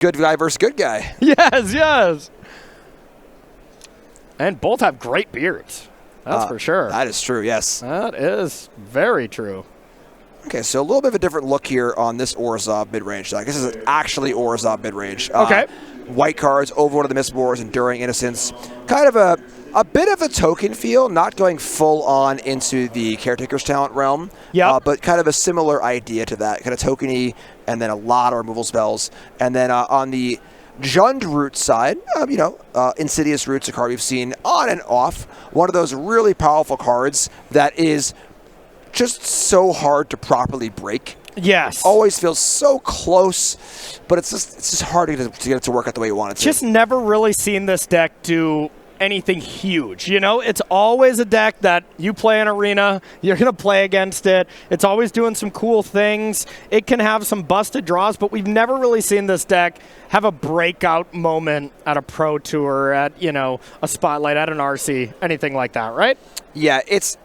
Good guy versus good guy. Yes, yes. And both have great beards. That's for sure. That is true, yes. That is very true. Okay, so a little bit of a different look here on this Orzhov mid-range deck. This is actually Orzhov mid-range. Okay. White cards, Overlord of the Mistborns, Enduring Innocence. Kind of a bit of a token feel, not going full on into the Caretaker's Talent realm. Yeah. But kind of a similar idea to that. Kind of tokeny, and then a lot of removal spells. And then on the Jund Root side, Insidious Root's a card we've seen on and off. One of those really powerful cards that is just so hard to properly break. Yes. Always feels so close, but it's just hard to get it to work out the way you want it to. Just never really seen this deck do anything huge. It's always a deck that you play in Arena, you're going to play against it. It's always doing some cool things. It can have some busted draws, but we've never really seen this deck have a breakout moment at a Pro Tour, at, a Spotlight, at an RC, anything like that, right? Yeah, it's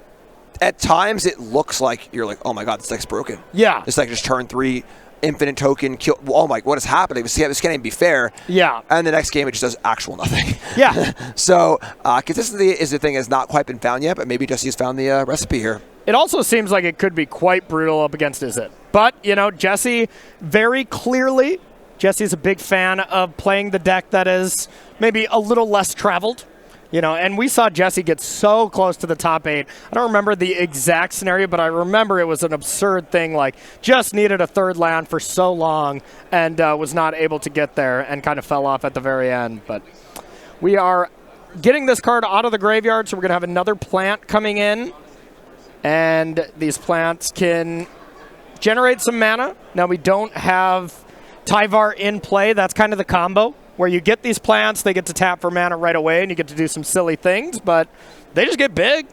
at times it looks like you're like, oh my god, this deck's broken. Yeah. This deck just turn 3, infinite token, kill. Oh my, what is happening? This can't even be fair. Yeah. And the next game, it just does actual nothing. Yeah. So consistency is the thing has not quite been found yet, but maybe Jesse's found the recipe here. It also seems like it could be quite brutal up against Izzet. But, Jesse, very clearly, Jesse's a big fan of playing the deck that is maybe a little less traveled. And we saw Jesse get so close to the top 8. I don't remember the exact scenario, but I remember it was an absurd thing, like just needed a third land for so long and was not able to get there and kind of fell off at the very end. But we are getting this card out of the graveyard, so we're going to have another plant coming in. And these plants can generate some mana. Now, we don't have Tyvar in play. That's kind of the combo, where you get these plants, they get to tap for mana right away, and you get to do some silly things, but they just get big.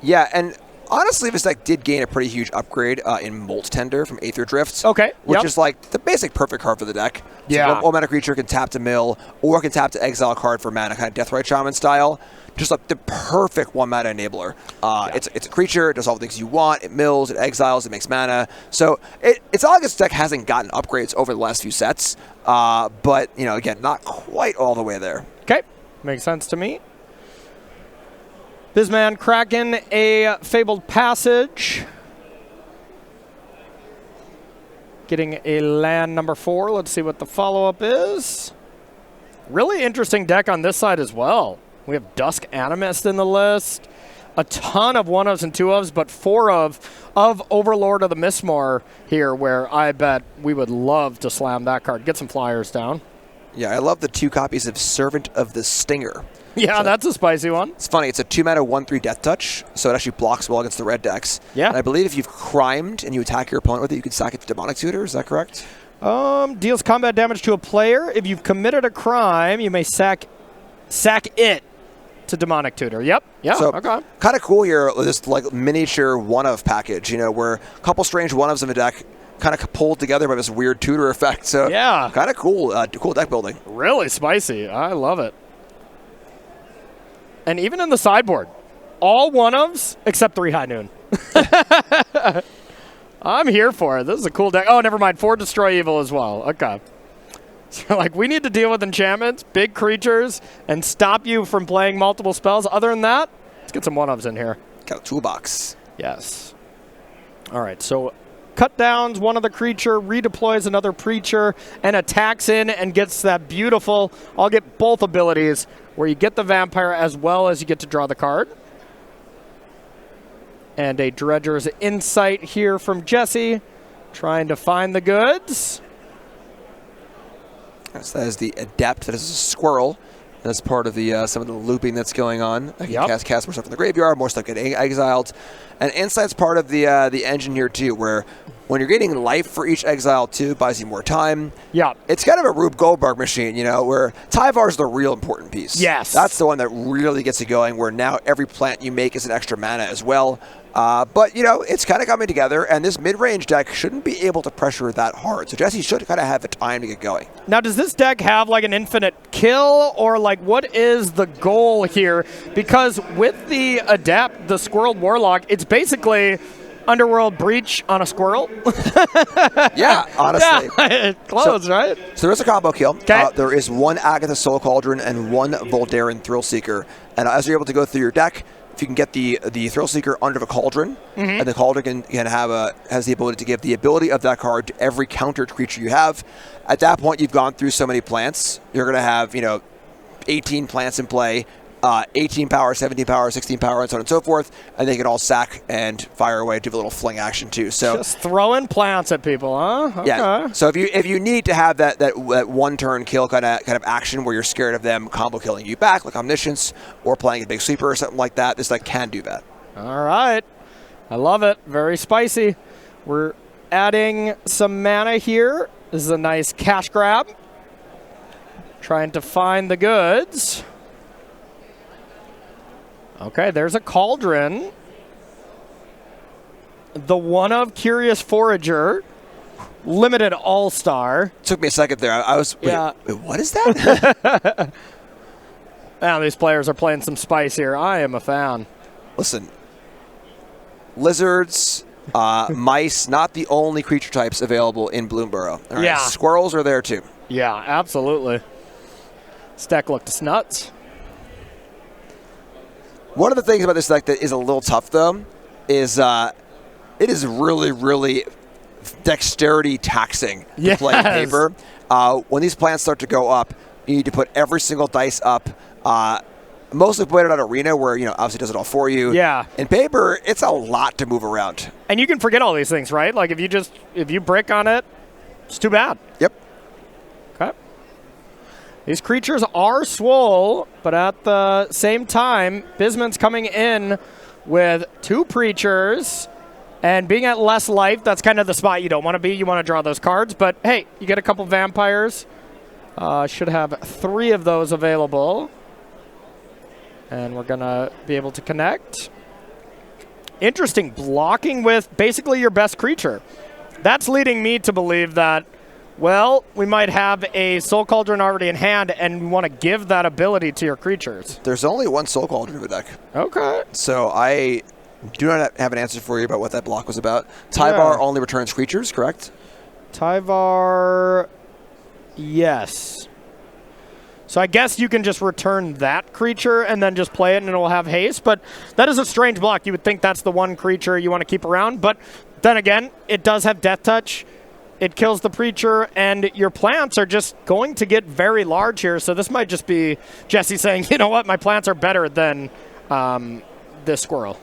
Yeah, and honestly, this deck did gain a pretty huge upgrade in Molt Tender from Aether Drift. Okay. Which is like the basic perfect card for the deck. Yeah. So one mana creature can tap to mill, or can tap to exile a card for mana, kind of Deathrite Shaman style. Just like the perfect 1 mana enabler. It's a creature, it does all the things you want, it mills, it exiles, it makes mana. So it's not like this deck hasn't gotten upgrades over the last few sets, but again, not quite all the way there. Okay, makes sense to me. Bisman cracking a Fabled Passage. Getting a land number 4. Let's see what the follow-up is. Really interesting deck on this side as well. We have Dusk Animist in the list. A ton of 1-ofs and 2-ofs, but 4 of Overlord of the Mistborn here, where I bet we would love to slam that card. Get some flyers down. Yeah, I love the 2 copies of Servant of the Stinger. Yeah, so that's a spicy one. It's funny. It's a 2-mana 1/3 Death Touch, so it actually blocks well against the red decks. Yeah. And I believe if you've crimed and you attack your opponent with it, you can sack it to Demonic Tutor. Is that correct? Deals combat damage to a player. If you've committed a crime, you may sack it to Demonic Tutor. Yep. Yeah. So, okay. Kind of cool here, this like miniature 1-of package, where a couple strange 1-ofs in the deck kind of pulled together by this weird tutor effect. So yeah, kind of cool, cool deck building. Really spicy. I love it. And even in the sideboard, all 1-ofs except 3 High Noon. I'm here for it. This is a cool deck. Oh, never mind. 4 Destroy Evil as well. Okay. So, we need to deal with enchantments, big creatures, and stop you from playing multiple spells. Other than that, let's get some 1-ofs in here. Got a toolbox. Yes. All right, so cut downs one of the creature, redeploys another creature, and attacks in and gets that beautiful, I'll get both abilities, where you get the vampire as well as you get to draw the card. And a Dredger's Insight here from Jesse, trying to find the goods. So that is the Adept. That is a squirrel. That's part of the some of the looping that's going on. I can cast more stuff in the graveyard, more stuff getting exiled. And Insight's part of the engine here too, where when you're getting life for each exile too, buys you more time. Yeah. It's kind of a Rube Goldberg machine, where Tyvar's the real important piece. Yes. That's the one that really gets it going, where now every plant you make is an extra mana as well. But, it's kind of coming together, and this mid-range deck shouldn't be able to pressure that hard. So Jesse should kind of have the time to get going. Now, does this deck have, an infinite kill, or, what is the goal here? Because with the Adept, the Squirreled Warlock, it's basically Underworld Breach on a squirrel. Yeah, honestly. Yeah, close, right? So there is a combo kill. Okay. There is one Agatha Soul Cauldron and one Voldaren Thrillseeker. And as you're able to go through your deck, if you can get the Thrillseeker under the Cauldron, and the Cauldron has the ability to give the ability of that card to every countered creature you have. At that point, you've gone through so many plants. You're going to have 18 plants in play. 18 power, 17 power, 16 power, and so on and so forth, and they can all sack and fire away, do a little fling action too. So just throwing plants at people, huh? Okay. Yeah. So if you need to have that one turn kill kind of action where you're scared of them combo killing you back, like Omniscience or playing a big sweeper or something like that, this can do that. All right, I love it. Very spicy. We're adding some mana here. This is a nice cash grab. Trying to find the goods. Okay, there's a Cauldron. The one of Curious Forager. Limited All-Star. Took me a second there. I was, wait, what is that? Now these players are playing some spice here. I am a fan. Listen, lizards, mice, not the only creature types available in Bloomborough. All right? Yeah. Squirrels are there too. Yeah, absolutely. This deck looks nuts. One of the things about this deck that is a little tough, though, is it is really, really dexterity taxing to play paper. When these plants start to go up, you need to put every single dice up. Mostly put it on Arena, where obviously does it all for you. Yeah. In paper, it's a lot to move around. And you can forget all these things, right? Like if you brick on it, it's too bad. Yep. Okay. These creatures are swole, but at the same time, Bisman's coming in with 2 Preachers, and being at less life, that's kind of the spot you don't want to be. You want to draw those cards, but hey, you get a couple Vampires. Should have 3 of those available. And we're going to be able to connect. Interesting, blocking with basically your best creature. That's leading me to believe that, well, we might have a Soul Cauldron already in hand, and we want to give that ability to your creatures. There's only one Soul Cauldron in the deck. Okay. So I do not have an answer for you about what that block was about. Tyvar only returns creatures, correct? Tyvar, yes. So I guess you can just return that creature and then just play it and it'll have haste, but that is a strange block. You would think that's the one creature you want to keep around, but then again, it does have Death Touch. It kills the Preacher, and your plants are just going to get very large here. So this might just be Jesse saying, you know what, my plants are better than this squirrel.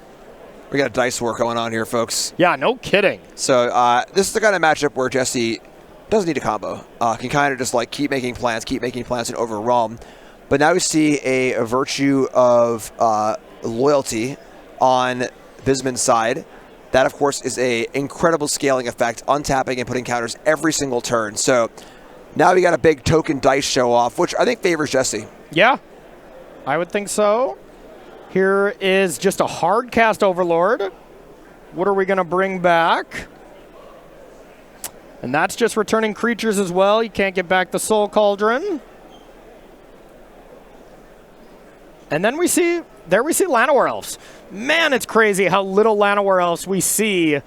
We got a dice war going on here, folks. Yeah, no kidding. So this is the kind of matchup where Jesse doesn't need a combo. Can kind of just keep making plants and overwhelm. But now we see a virtue of loyalty on Bisman's side. That, of course, is a incredible scaling effect, untapping and putting counters every single turn. So now we got a big token dice show off, which I think favors Jesse. Yeah, I would think so. Here is just a hard cast Overlord. What are we going to bring back? And that's just returning creatures as well. You can't get back the Soul Cauldron. And then we see Llanowar Elves. Man, it's crazy how little Llanowar Elves we see,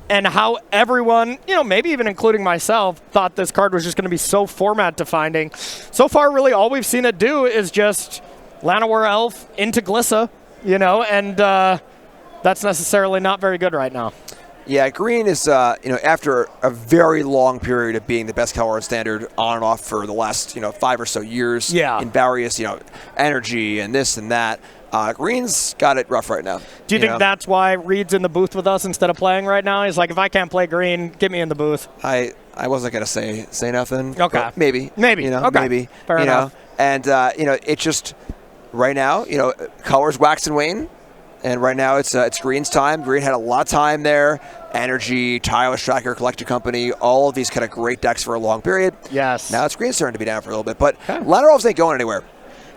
and how everyone, maybe even including myself, thought this card was just going to be so format defining. So far, really, all we've seen it do is just Llanowar Elf into Glissa, and that's necessarily not very good right now. Yeah, green is, after a very long period of being the best color in Standard on and off for the last, 5 or so years in various, energy and this and that, green's got it rough right now. Do you think that's why Reed's in the booth with us instead of playing right now? He's like, if I can't play green, get me in the booth. I wasn't going to say nothing. Okay. Maybe. Okay. Maybe. Fair enough. And, it's just, right now, colors wax and wane. And right now it's green's time. Green had a lot of time there. Energy, Tireless Tracker, Collector Company, all of these kind of great decks for a long period. Yes. Now it's green's turn to be down for a little bit. But Llanowar Elves ain't going anywhere.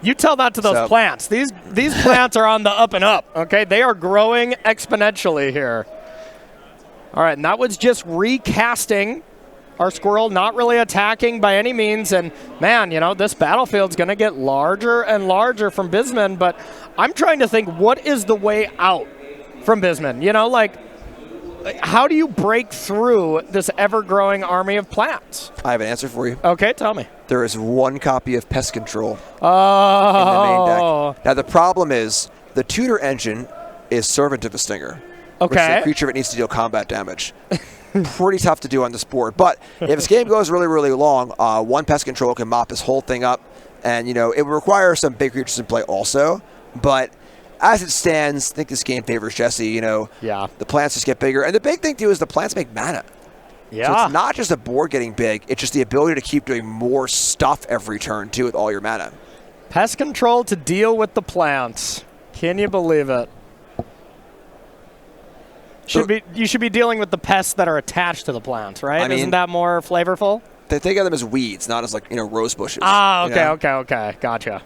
You tell that to those plants. These plants are on the up and up, okay? They are growing exponentially here. All right, and that was just recasting our squirrel, not really attacking by any means. And, man, this battlefield's going to get larger and larger from Bisman. But I'm trying to think, what is the way out from Bisman? how do you break through this ever-growing army of plants? I have an answer for you. Okay, tell me. There is one copy of Pest Control in Oh. the main deck. Now, the problem is the tutor engine is Servant of a Stinger. Which is Okay. a creature that needs to deal combat damage. Pretty tough to do on this board. But if this game goes really, really long, one Pest Control can mop this whole thing up. And, it would require some big creatures in play also. But as it stands, I think this game favors Jesse. Yeah. The plants just get bigger. And the big thing, too, is the plants make mana. Yeah. So it's not just a board getting big. It's just the ability to keep doing more stuff every turn, too, with all your mana. Pest control to deal with the plants. Can you believe it? You should be dealing with the pests that are attached to the plants, right? I mean, isn't that more flavorful? They think of them as weeds, not as rose bushes. Ah, okay. Gotcha.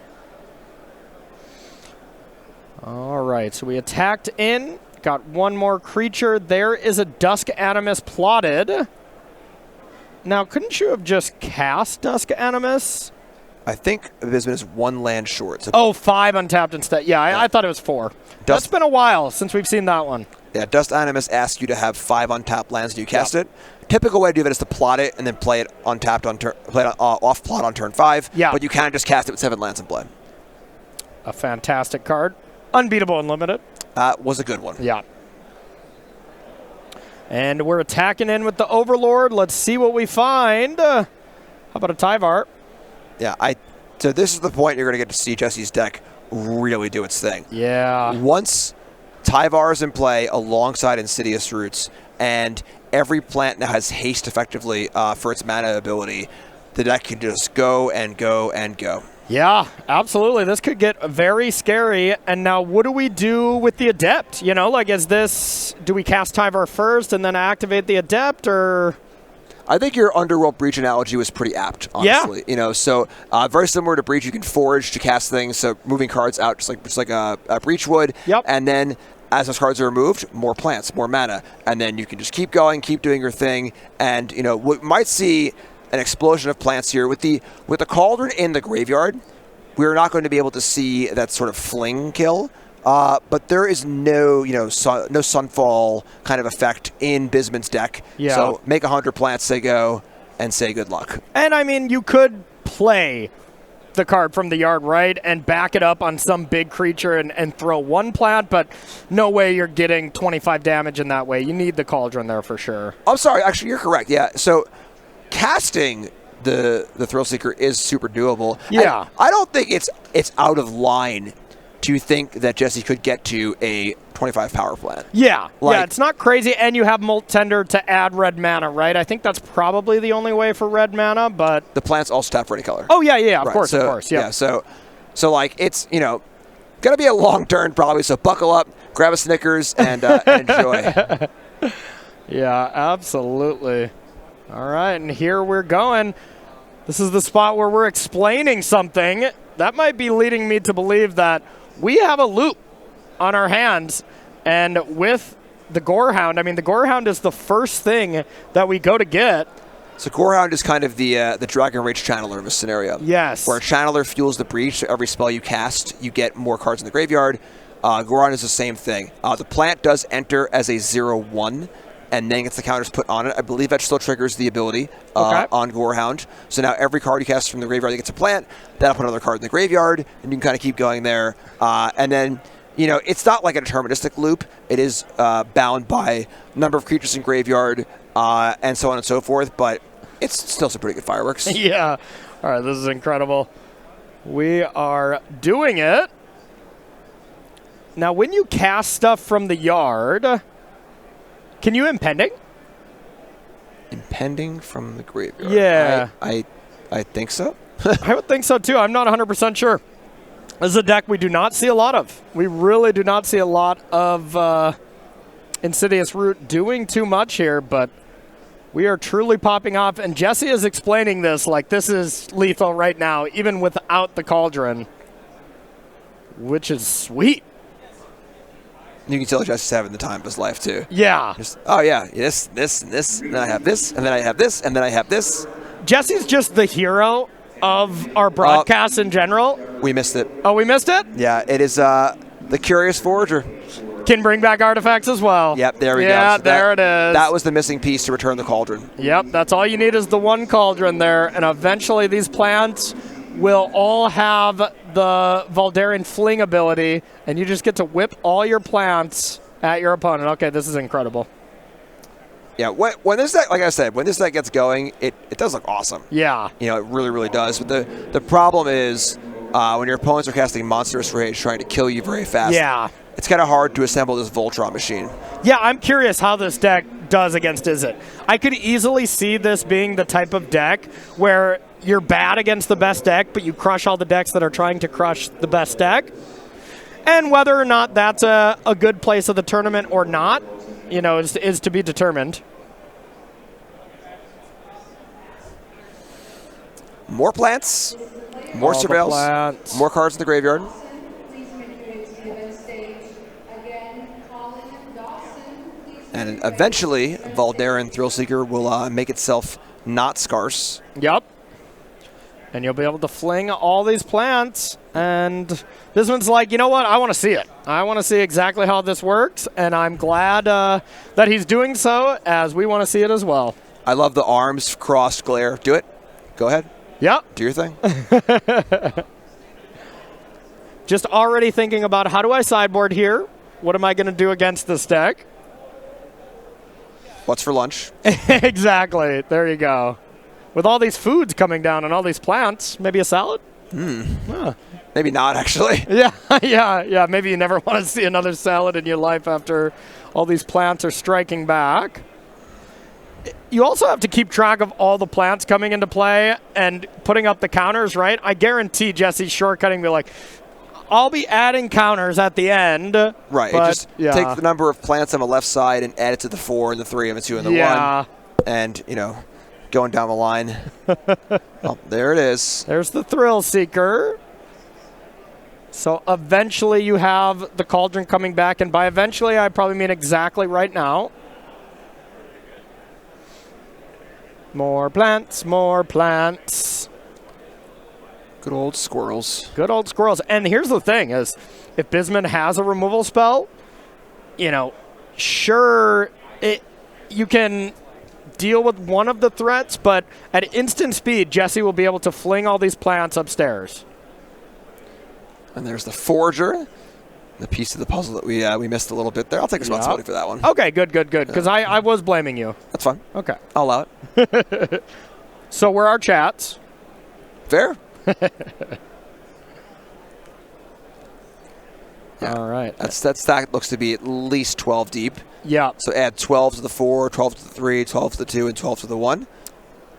All right, so we attacked in. Got one more creature. There is a Dusk Animus plotted. Now, couldn't you have just cast Dusk Animus? I think Bisman is one land short. So Oh, 5 untapped instead. Yeah, I thought it was 4. That's been a while since we've seen that one. yeah, Dust Animus asks you to have 5 untapped lands and you cast it. Typical way to do that is to plot it and then play it untapped on turn, play it off plot on turn 5. Yeah. But you can just cast it with 7 lands in play. A fantastic card. Unbeatable Unlimited. Was a good one. Yeah. And we're attacking in with the Overlord. Let's see what we find. How about a Tyvar? Yeah, so this is the point you're going to get to see Jesse's deck really do its thing. Yeah. Once Tyvar is in play alongside Insidious Roots, and every plant now has haste effectively for its mana ability, the deck can just go and go and go. Yeah, absolutely. This could get very scary. And now what do we do with the Adept? Do we cast Tyvar first and then activate the Adept, or... I think your Underworld Breach analogy was pretty apt, honestly. Yeah. So very similar to Breach, you can forage to cast things, so moving cards out just like a Breach would. Yep. And then as those cards are removed, more plants, more mana. And then you can just keep going, keep doing your thing. And, we might see an explosion of plants here. With the Cauldron in the graveyard, we're not going to be able to see that sort of fling kill. But there is no Sunfall kind of effect in Bisman's deck. Yeah. So make 100 plants, say go, and say good luck. And, I mean, you could play the card from the yard, right, and back it up on some big creature and throw 1 plant, but no way you're getting 25 damage in that way. You need the Cauldron there for sure. I'm sorry. Actually, you're correct. Yeah. So casting the Thrillseeker is super doable. Yeah. And I don't think it's out of line to think that Jesse could get to a 25 power plant. Yeah, it's not crazy, and you have Molt Tender to add red mana, right? I think that's probably the only way for red mana, but... The plants also tap for any color. Oh, yeah, of Right, course, yeah. So it's, going to be a long turn probably, so buckle up, grab a Snickers, and enjoy. Yeah, absolutely. All right, and here we're going. This is the spot where we're explaining something. That might be leading me to believe that we have a loop on our hands, and with the Gorehound, the Gorehound is the first thing that we go to get. So Gorehound is kind of the Dragon Rage Channeler of a scenario. Yes. Where a Channeler fuels the Breach, so every spell you cast, you get more cards in the graveyard. Gorehound is the same thing. The plant does enter as a 0/1, and then gets the counters put on it. I believe that still triggers the ability on Gorehound. So now every card you cast from the graveyard that gets a plant, that'll put another card in the graveyard, and you can kind of keep going there. And then, it's not like a deterministic loop. It is bound by number of creatures in graveyard and so on and so forth, but it's still some pretty good fireworks. Yeah. All right, this is incredible. We are doing it. Now, when you cast stuff from the yard... Can you Impending? Impending from the graveyard? Yeah. I think so. I would think so, too. I'm not 100% sure. This is a deck we do not see a lot of. We really do not see a lot of Insidious Root doing too much here, but we are truly popping off. And Jesse is explaining this like this is lethal right now, even without the Cauldron, which is sweet. You can tell Jesse's having the time of his life, too. Yeah. This, and this, and then I have this, and then I have this, and then I have this. Jesse's just the hero of our broadcasts in general. We missed it. Oh, we missed it? Yeah, it is the Curious Forager. Can bring back artifacts as well. Yep, there we go. Yeah, So there it is. That was the missing piece to return the cauldron. Yep, that's all you need is the one cauldron there, and eventually these plants will all have the Voldaren Fling ability, and you just get to whip all your plants at your opponent. Okay, this is incredible. Yeah, when this deck, like I said, when this deck gets going, it does look awesome. Yeah. You know, it really, really does. But the problem is when your opponents are casting Monstrous Rage trying to kill you very fast. Yeah. It's kind of hard to assemble this Voltron machine. Yeah, I'm curious how this deck does against Izzet. I could easily see this being the type of deck where you're bad against the best deck, but you crush all the decks that are trying to crush the best deck. And whether or not that's a good place of the tournament or not, you know, is to be determined. More plants, more surveils, more cards in the graveyard. And eventually, Voldaren Thrillseeker will make itself not scarce. Yep. And you'll be able to fling all these plants. And this one's like, you know what? I want to see it. I want to see exactly how this works. And I'm glad that he's doing so, as we want to see it as well. I love the arms crossed glare. Do it. Go ahead. Yep. Do your thing. Just already thinking about how do I sideboard here? What am I going to do against this deck? What's for lunch? Exactly. There you go. With all these foods coming down and all these plants, maybe a salad? Huh. Maybe not, actually. Yeah. Maybe you never want to see another salad in your life after all these plants are striking back. You also have to keep track of all the plants coming into play and putting up the counters, right? I guarantee Jesse's shortcutting me like, I'll be adding counters at the end. Right. But, take the number of plants on the left side and add it to the 4 and the 3 and the 2 and the 1. And, you know, going down the line. Oh, there it is. There's the Thrill Seeker. So eventually you have the Cauldron coming back. And by eventually, I probably mean exactly right now. More plants, more plants. Good old squirrels. Good old squirrels. And here's the thing is, if Bisman has a removal spell, you know, sure, you can deal with one of the threats, but at instant speed, Jesse will be able to fling all these plants upstairs. And there's the Forger, the piece of the puzzle that we missed a little bit there. I'll take responsibility for that one. Okay, good. Because I was blaming you. That's fine. Okay. I'll allow it. So where are chats? Fair. All right. That stack looks to be at least 12 deep. Yeah. So add 12 to the 4, 12 to the 3, 12 to the 2, and 12 to the 1.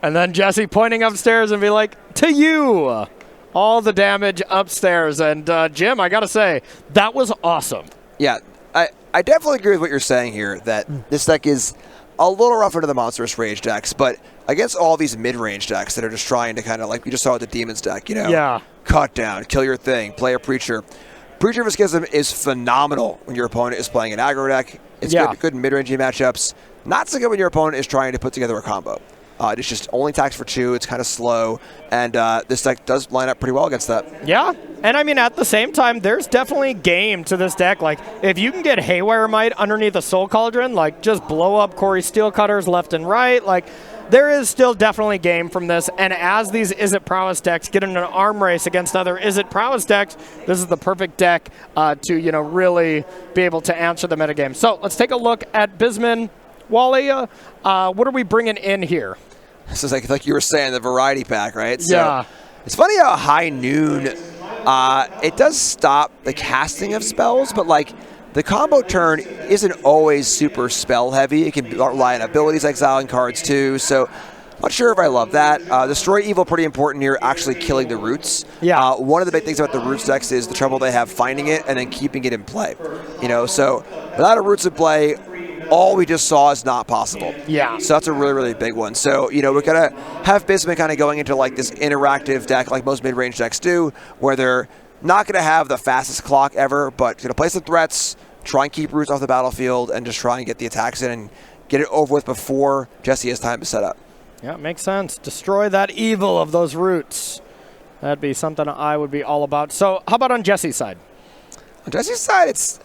And then Jesse pointing upstairs and be like, to you! All the damage upstairs. And Jim, I got to say, that was awesome. Yeah, I definitely agree with what you're saying here, that this deck is a little rougher to the Monstrous Rage decks, but against all these mid-range decks that are just trying to kind of, like we just saw with the Demons deck, you know? Yeah. Cut down, kill your thing, play a Preacher. Preacher of Schism is phenomenal when your opponent is playing an aggro deck. It's good in mid-range matchups. Not so good when your opponent is trying to put together a combo. It's just only attacks for 2. It's kind of slow, and this deck does line up pretty well against that. Yeah, and I mean, at the same time, there's definitely game to this deck. Like, if you can get Haywire Might underneath a Soul Cauldron, like, just blow up Corey Steelcutters left and right, like, there is still definitely game from this, and as these Izzet Prowess decks get in an arm race against other Izzet Prowess decks, this is the perfect deck to, you know, really be able to answer the metagame. So, let's take a look at Bisman. Walia, what are we bringing in here? This is like you were saying, the variety pack, right? So yeah. It's funny how High Noon, it does stop the casting of spells, but like the combo turn isn't always super spell heavy. It can rely on abilities, exiling cards too. So I'm not sure if I love that. Destroy Evil, pretty important here, actually killing the roots. Yeah. One of the big things about the roots decks is the trouble they have finding it and then keeping it in play. You know, so without a roots in play, all we just saw is not possible. Yeah. So that's a really, really big one. So, you know, we're going to have Bisman kind of going into like this interactive deck like most mid-range decks do, where they're not going to have the fastest clock ever, but going to play some threats, try and keep roots off the battlefield, and just try and get the attacks in and get it over with before Jesse has time to set up. Yeah, makes sense. Destroy that evil of those roots. That'd be something I would be all about. So how about on Jesse's side? On Jesse's side, it's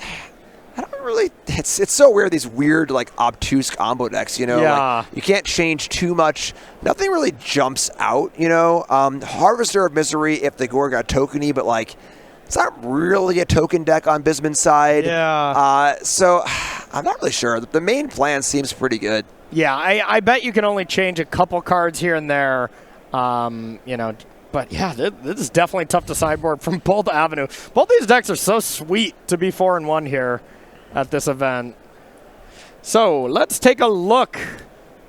I don't really. It's so weird. These weird, like, obtuse combo decks. Yeah. Like, you can't change too much. Nothing really jumps out. Harvester of Misery if the Gore got tokeny, but like, it's not really a token deck on Bisman's side. Yeah. So I'm not really sure. The main plan seems pretty good. Yeah, I bet you can only change a couple cards here and there. But yeah, this is definitely tough to sideboard from both avenue. Both these decks are so sweet to be 4-1 here at this event. So let's take a look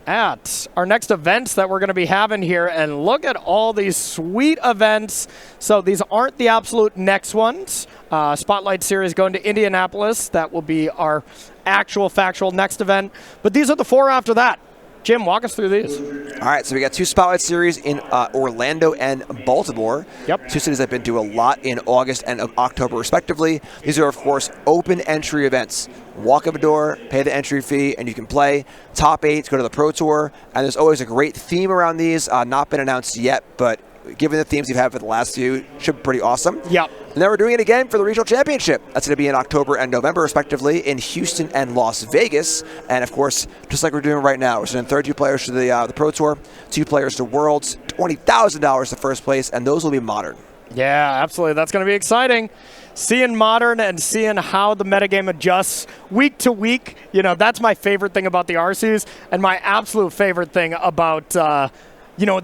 at our next events that we're going to be having here and look at all these sweet events. So these aren't the absolute next ones. Spotlight Series going to Indianapolis. That will be our actual factual next event. But these are the 4 after that. Jim, walk us through these. All right, so we got 2 Spotlight Series in Orlando and Baltimore. Yep. 2 cities I've been to a lot in August and October, respectively. These are, of course, open entry events. Walk up a door, pay the entry fee, and you can play. Top 8 go to the Pro Tour, and there's always a great theme around these. Not been announced yet, but given the themes you've had for the last few, should be pretty awesome. Yep. And then we're doing it again for the regional championship. That's going to be in October and November, respectively, in Houston and Las Vegas. And, of course, just like we're doing right now, we're sending 32 players to the Pro Tour, 2 players to Worlds, $20,000 to first place, and those will be modern. Yeah, absolutely. That's going to be exciting. Seeing modern and seeing how the metagame adjusts week to week, that's my favorite thing about the RCs, and my absolute favorite thing about, the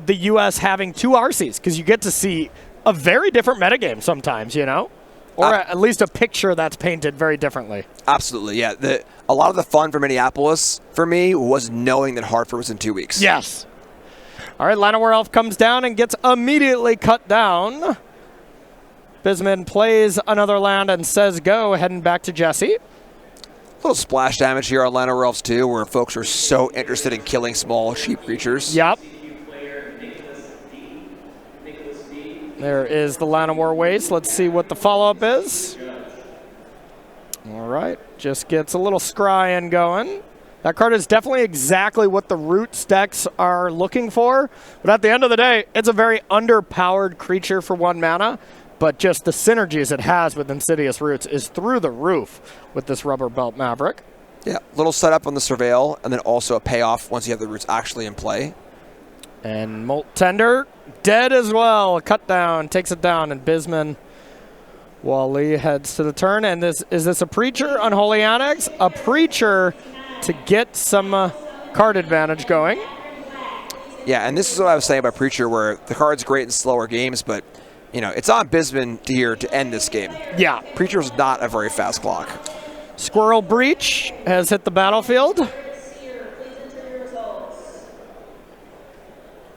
U.S. having 2 RCs, because you get to see a very different metagame sometimes, or at least a picture that's painted very differently. Absolutely, yeah. A lot of the fun for Minneapolis, for me, was knowing that Hartford was in 2 weeks. Yes. All right, Llanowar Elf comes down and gets immediately cut down. Bisman plays another land and says go, heading back to Jesse. A little splash damage here on Llanowar Elves, too, where folks are so interested in killing small sheep creatures. Yep. There is the Llanowar Waste. Let's see what the follow-up is. All right, just gets a little scrying going. That card is definitely exactly what the Roots decks are looking for. But at the end of the day, it's a very underpowered creature for 1 mana. But just the synergies it has with Insidious Roots is through the roof with this Rubber Belt Maverick. Yeah, little setup on the Surveil, and then also a payoff once you have the Roots actually in play. And Molt Tender, dead as well. Cut down, takes it down, and Bisman, Walia heads to the turn. And is this a Preacher? Unholy Annex? A Preacher to get some card advantage going. Yeah, and this is what I was saying about Preacher, where the card's great in slower games, but, it's on Bisman here to end this game. Yeah. Preacher's not a very fast clock. Squirrel Breach has hit the battlefield.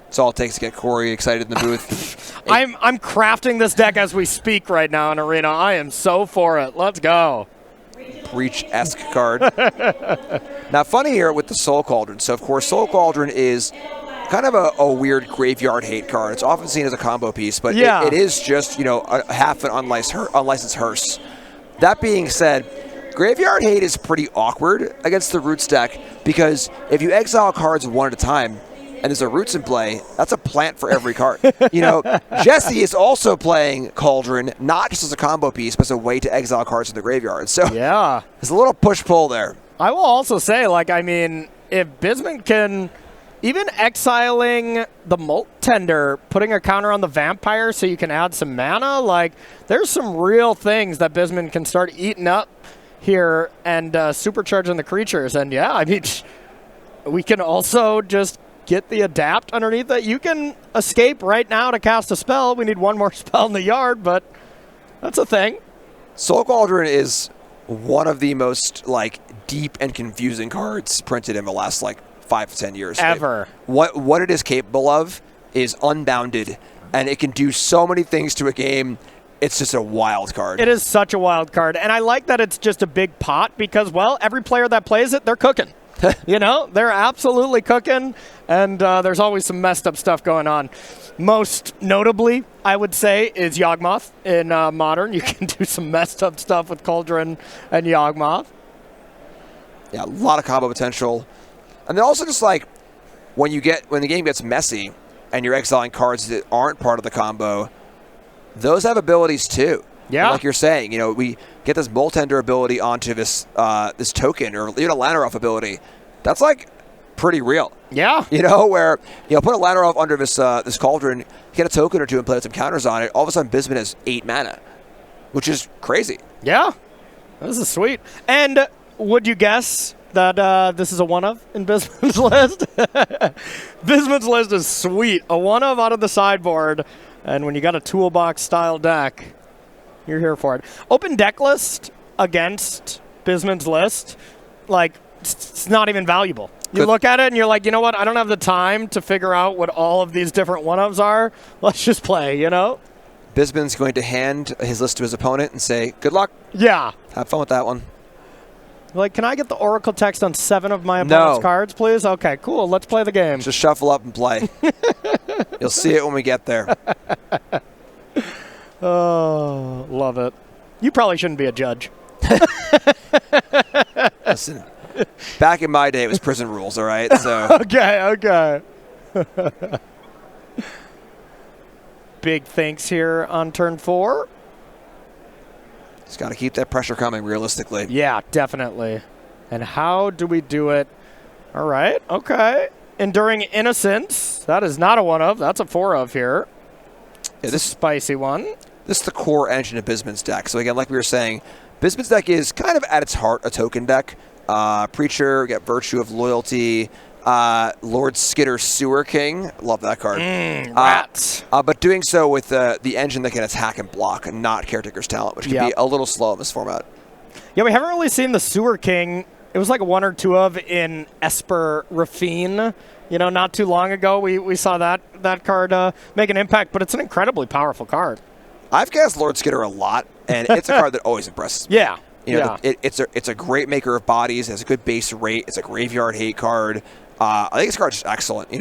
It's all it takes to get Corey excited in the booth. I'm crafting this deck as we speak right now in Arena. I am so for it. Let's go. Breach-esque card. Now, funny here with the Soul Cauldron. So, of course, Soul Cauldron is kind of a weird graveyard hate card. It's often seen as a combo piece, but yeah. it is just, a half an unlicensed hearse. That being said, graveyard hate is pretty awkward against the Roots deck because if you exile cards 1 at a time, and there's a Roots in play, that's a plant for every card. Jesse is also playing Cauldron, not just as a combo piece, but as a way to exile cards in the graveyard. So yeah, there's a little push-pull there. I will also say, if Bisman can, even exiling the Molt Tender, putting a counter on the Vampire so you can add some mana, there's some real things that Bisman can start eating up here and supercharging the creatures. And yeah, we can also just get the adapt underneath that. You can escape right now to cast a spell. We need 1 more spell in the yard, but that's a thing. Soul Cauldron is one of the most deep and confusing cards printed in the last 5 to 10 years. Ever. What it is capable of is unbounded, and it can do so many things to a game. It's just a wild card. It is such a wild card, and I like that it's just a big pot because, every player that plays it, they're cooking. They're absolutely cooking, and there's always some messed up stuff going on. Most notably, I would say, is Yawgmoth in Modern. You can do some messed up stuff with Cauldron and Yawgmoth. Yeah, a lot of combo potential. And then also just when the game gets messy and you're exiling cards that aren't part of the combo, those have abilities too. Yeah. And like you're saying, we get this Moltender ability onto this this token or even a Lanarov ability. That's like pretty real. Yeah. Where put a Lanarov under this this Cauldron, get a token or two and play some counters on it. All of a sudden, Bisman has 8 mana, which is crazy. Yeah. This is sweet. And would you guess that this is a one-of in Bisman's list? Bisman's list is sweet. A one-of out of the sideboard. And when you got a toolbox-style deck, you're here for it. Open deck list against Bisman's list, like, it's not even valuable. You look at it and you're like, you know what? I don't have the time to figure out what all of these different one-ofs are. Let's just play, Bisman's going to hand his list to his opponent and say, good luck. Yeah. Have fun with that one. Like, can I get the Oracle text on 7 of my opponent's cards, please? Okay, cool. Let's play the game. Just shuffle up and play. You'll see it when we get there. Oh, love it. You probably shouldn't be a judge. Listen, back in my day, it was prison rules, all right? So Okay. Big thanks here on turn 4. Just got to keep that pressure coming realistically. Yeah, definitely. And how do we do it? All right, okay. Enduring Innocence. That is not a one-of. That's a 4-of here. Yeah, this spicy one. This is the core engine of Bisman's deck. So again, like we were saying, Bisman's deck is kind of at its heart a token deck. Preacher, we got Virtue of Loyalty, Lord Skitter Sewer King. Love that card. Rats. But doing so with the engine that can attack and block, and not Caretaker's Talent, which can be a little slow in this format. Yeah, we haven't really seen the Sewer King. It was like a 1 or 2 of in Esper Rafine. Not too long ago, we saw that card make an impact, but it's an incredibly powerful card. I've cast Lord Skitter a lot, and it's a card that always impresses me. Yeah. It's a great maker of bodies. It has a good base rate. It's a graveyard hate card. I think this card's just excellent.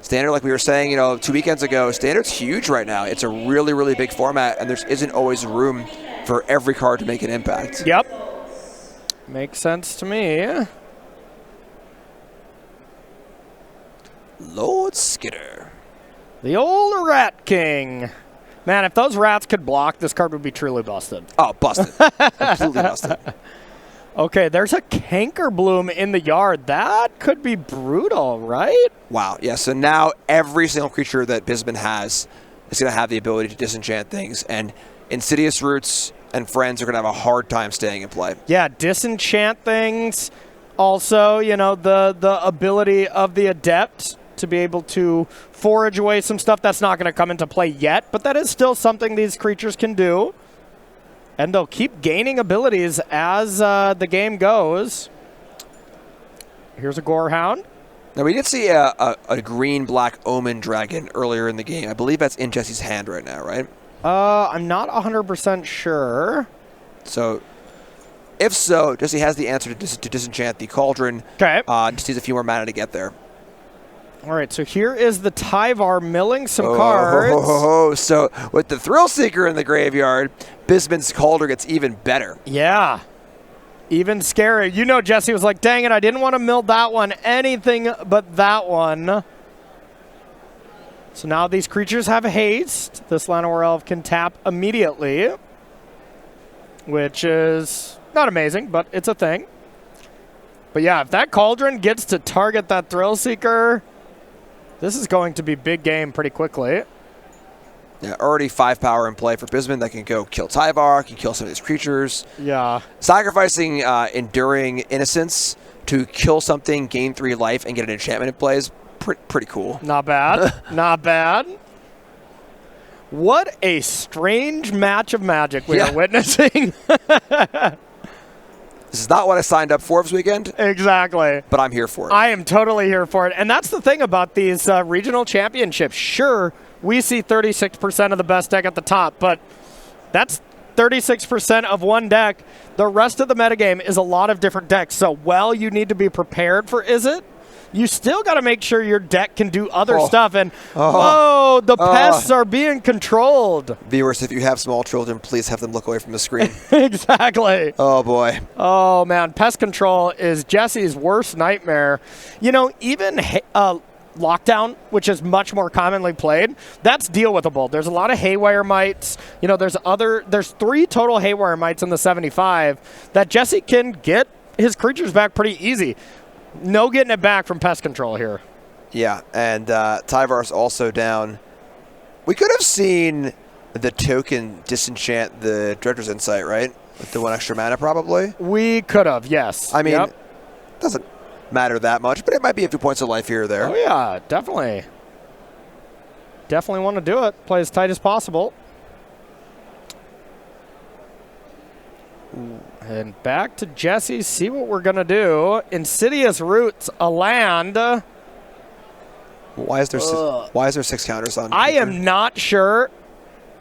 Standard, like we were saying, 2 weekends ago, Standard's huge right now. It's a really, really big format, and there isn't always room for every card to make an impact. Yep. Makes sense to me. Lord Skitter. The old Rat King. Man, if those rats could block, this card would be truly busted. Oh, busted. Completely busted. Okay, there's a Canker Bloom in the yard. That could be brutal, right? Wow. Yeah, so now every single creature that Bisman has is going to have the ability to disenchant things, and Insidious Roots and Friends are going to have a hard time staying in play. Yeah, disenchant things. Also, the ability of the Adept to be able to forage away some stuff that's not going to come into play yet, but that is still something these creatures can do. And they'll keep gaining abilities as the game goes. Here's a Gorehound. Now, we did see a green-black Omen Dragon earlier in the game. I believe that's in Jesse's hand right now, right? I'm not 100% sure. So, if so, Jesse has the answer to disenchant the Cauldron. Okay. Just needs a few more mana to get there. All right, so here is the Tyvar milling some cards. So with the Thrill Seeker in the graveyard, Bisman's Cauldron gets even better. Yeah, even scary. Jesse was like, dang it, I didn't want to mill that one. Anything but that one. So now these creatures have haste. This Llanowar Elf can tap immediately, which is not amazing, but it's a thing. But yeah, if that Cauldron gets to target that Thrill Seeker, this is going to be big game pretty quickly. Yeah, already 5 power in play for Bisman that can go kill Tyvar, can kill some of these creatures. Yeah. Sacrificing Enduring Innocence to kill something, gain 3 life, and get an enchantment in play is pretty cool. Not bad. Not bad. What a strange match of Magic we are witnessing. This is not what I signed up for this weekend. Exactly. But I'm here for it. I am totally here for it. And that's the thing about these regional championships. Sure, we see 36% of the best deck at the top, but that's 36% of one deck. The rest of the metagame is a lot of different decks. So while you need to be prepared for Izzet, you still got to make sure your deck can do other stuff. And, whoa, the pests are being controlled. Viewers, if you have small children, please have them look away from the screen. Exactly. Oh, boy. Oh, man. Pest control is Jesse's worst nightmare. Even lockdown, which is much more commonly played, that's deal withable. There's a lot of haywire mites. There's 3 total haywire mites in the 75 that Jesse can get his creatures back pretty easy. No getting it back from pest control here. Yeah, and Tyvar's also down. We could have seen the token disenchant the Dredger's Insight, right? With the 1 extra mana, probably. We could have, yes. I mean, doesn't matter that much, but it might be a few points of life here or there. Oh, yeah, definitely. Definitely want to do it. Play as tight as possible. And back to Jesse. See what we're going to do. Insidious Roots, a land. Why is there 6 counters on? I am not sure.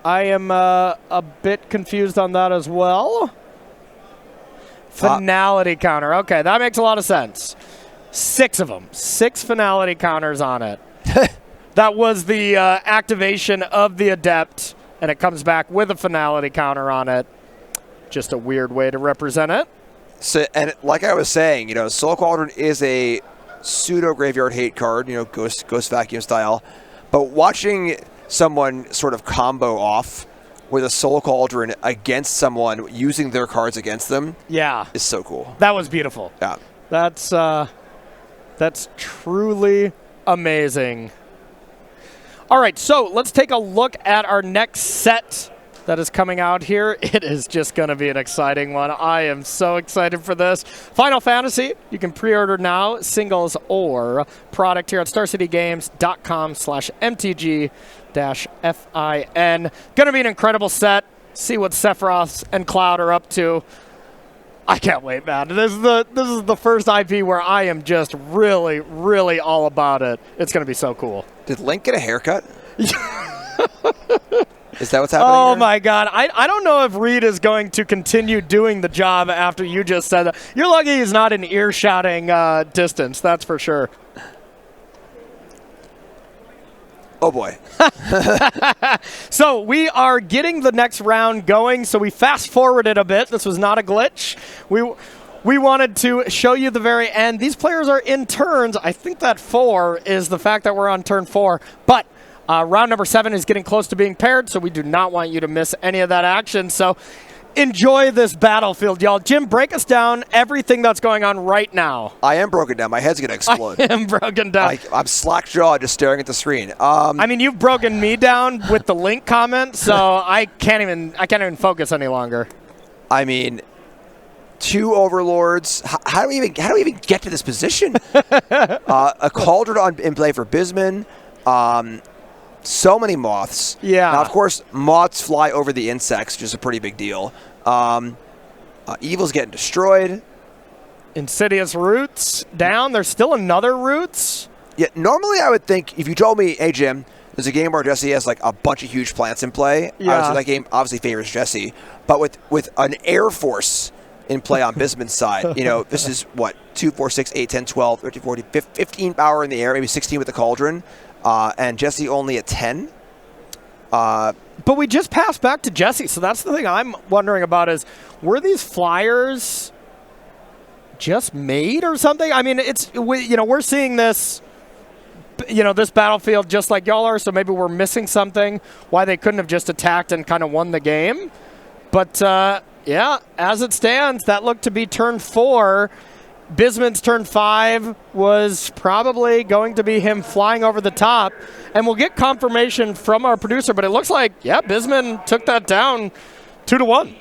I am a bit confused on that as well. Finality counter. Okay, that makes a lot of sense. 6 of them. 6 finality counters on it. That was the activation of the Adept, and it comes back with a finality counter on it. Just a weird way to represent it. So, and like I was saying, Soul Cauldron is a pseudo graveyard hate card, Ghost Vacuum style. But watching someone sort of combo off with a Soul Cauldron against someone using their cards against them, is so cool. That was beautiful. Yeah, that's truly amazing. All right, so let's take a look at our next set that is coming out here. It is just going to be an exciting one. I am so excited for this. Final Fantasy, you can pre-order now, singles or product here at starcitygames.com/mtg-fin. Going to be an incredible set. See what Sephiroth and Cloud are up to. I can't wait, man. This is the first IP where I am just really, really all about it. It's going to be so cool. Did Link get a haircut? Is that what's happening Oh, here? my God. I don't know if Reed is going to continue doing the job after you just said that. You're lucky he's not in ear-shouting distance, that's for sure. Oh, boy. So we are getting the next round going, so we fast-forwarded a bit. This was not a glitch. We wanted to show you the very end. These players are in turns. I think that 4 is the fact that we're on turn 4. But round number 7 is getting close to being paired, so we do not want you to miss any of that action. So enjoy this battlefield, y'all. Jim, break us down everything that's going on right now. I am broken down. My head's going to explode. I am broken down. I'm slack-jawed just staring at the screen. I mean, you've broken me down with the Link comment, so I can't even focus any longer. I mean, 2 Overlords. How do we even get to this position? A Cauldron in play for Bisman. So many moths. Yeah. Now, of course, moths fly over the insects, which is a pretty big deal. Evil's getting destroyed. Insidious Roots down. There's still another Roots. Yeah, normally I would think, if you told me, hey, Jim, there's a game where Jesse has like a bunch of huge plants in play, I would say that game obviously favors Jesse. But with an Air Force in play on Bisman's side, this is what, 2, 4, 6, 8, 10, 12, 13, 14, 15 power in the air, maybe 16 with the Cauldron. And Jesse only at 10. But we just passed back to Jesse, so that's the thing I'm wondering about is, were these flyers just made or something? I mean, we're seeing this, this battlefield just like y'all are, so maybe we're missing something, why they couldn't have just attacked and kind of won the game. But, yeah, as it stands, that looked to be turn 4. Bisman's turn 5 was probably going to be him flying over the top. And we'll get confirmation from our producer, but it looks like, Bisman took that down 2-1.